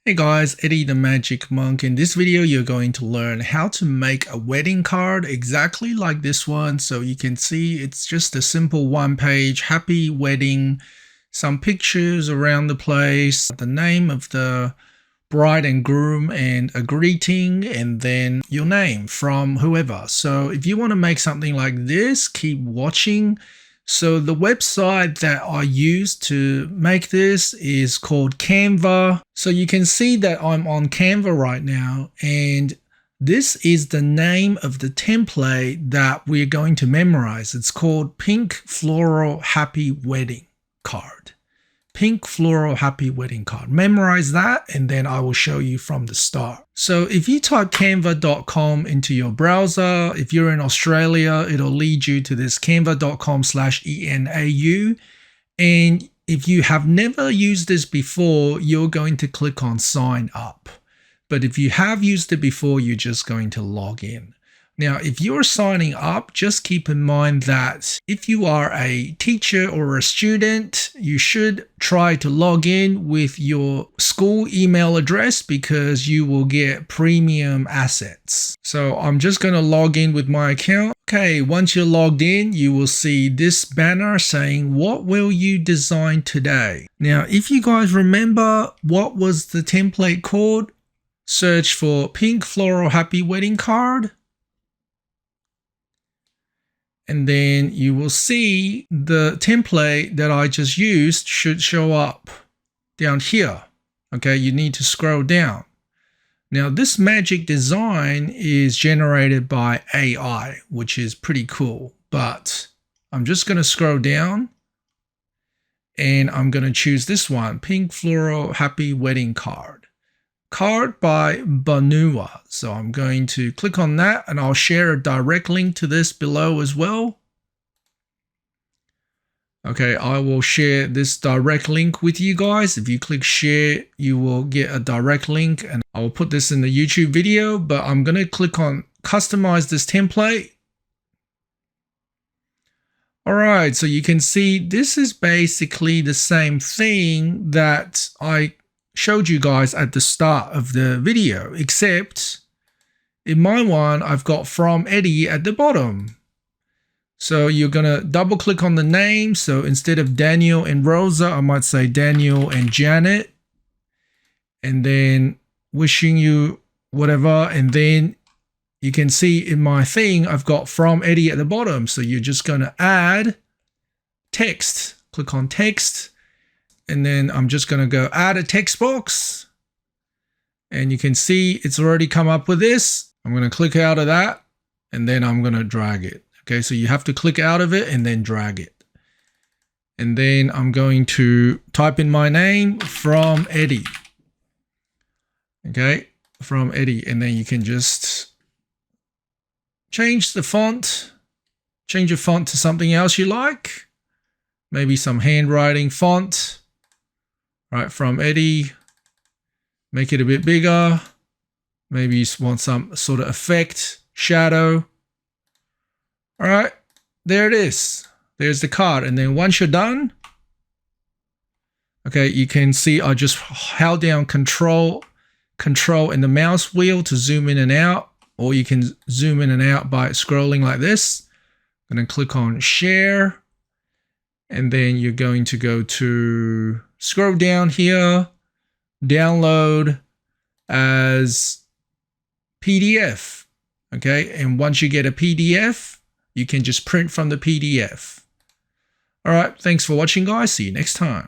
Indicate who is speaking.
Speaker 1: Hey guys, Eddie the Magic Monk. In this video, you're going to learn how to make a wedding card exactly like this one. So you can see it's just a simple one-page happy wedding, some pictures around the place, the name of the bride and groom and a greeting, and then your name from whoever. So if you want to make something like this, keep watching. So the website that I use to make this is called Canva. So you can see that I'm on Canva right now, and this is the name of the template that we're going to memorize. It's called Pink Floral Happy Wedding Card. Pink Floral Happy Wedding Card. Memorize that, and then I will show you from the start. So if you type canva.com into your browser, if you're in Australia, it'll lead you to this canva.com/enau. And if you have never used this before, you're going to click on sign up. But if you have used it before, you're just going to log in. Now, if you're signing up, just keep in mind that if you are a teacher or a student, you should try to log in with your school email address because you will get premium assets. So I'm just going to log in with my account. Okay, once you're logged in, you will see this banner saying, "What will you design today?" Now, if you guys remember, what was the template called? Search for Pink Floral Happy Wedding Card. And then you will see the template that I just used should show up down here. Okay, you need to scroll down. Now, this magic design is generated by AI, which is pretty cool. But I'm just going to scroll down and I'm going to choose this one, Pink Floral Happy Wedding Card. Card by Banua. So I'm going to click on that, and I'll share a direct link to this below as well. Okay, I will share this direct link with you guys. If you click share, you will get a direct link, and I will put this in the YouTube video, but I'm going to click on customize this template. All right, so you can see this is basically the same thing that I showed you guys at the start of the video, except in my one, I've got from Eddie at the bottom. So you're going to double click on the name. So instead of Daniel and Rosa, I might say Daniel and Janet, and then wishing you whatever. And then you can see in my thing, I've got from Eddie at the bottom. So you're just going to add text, click on text. And then I'm just going to go add a text box. And you can see it's already come up with this. I'm going to click out of that, and then I'm going to drag it. Okay, so you have to click out of it and then drag it. And then I'm going to type in my name, from Eddie. Okay, from Eddie. And then you can just change the font. Change your font to something else you like. Maybe some handwriting font. Right, from Eddie, make it a bit bigger. Maybe you want some sort of effect, shadow. All right, there it is. There's the card. And then once you're done, okay, you can see I just held down control and the mouse wheel to zoom in and out, or you can zoom in and out by scrolling like this. I'm going to click on share, and then you're going to go to scroll down here, download as PDF. Okay, and once you get a PDF, you can just print from the PDF. All right, thanks for watching, guys. See you next time.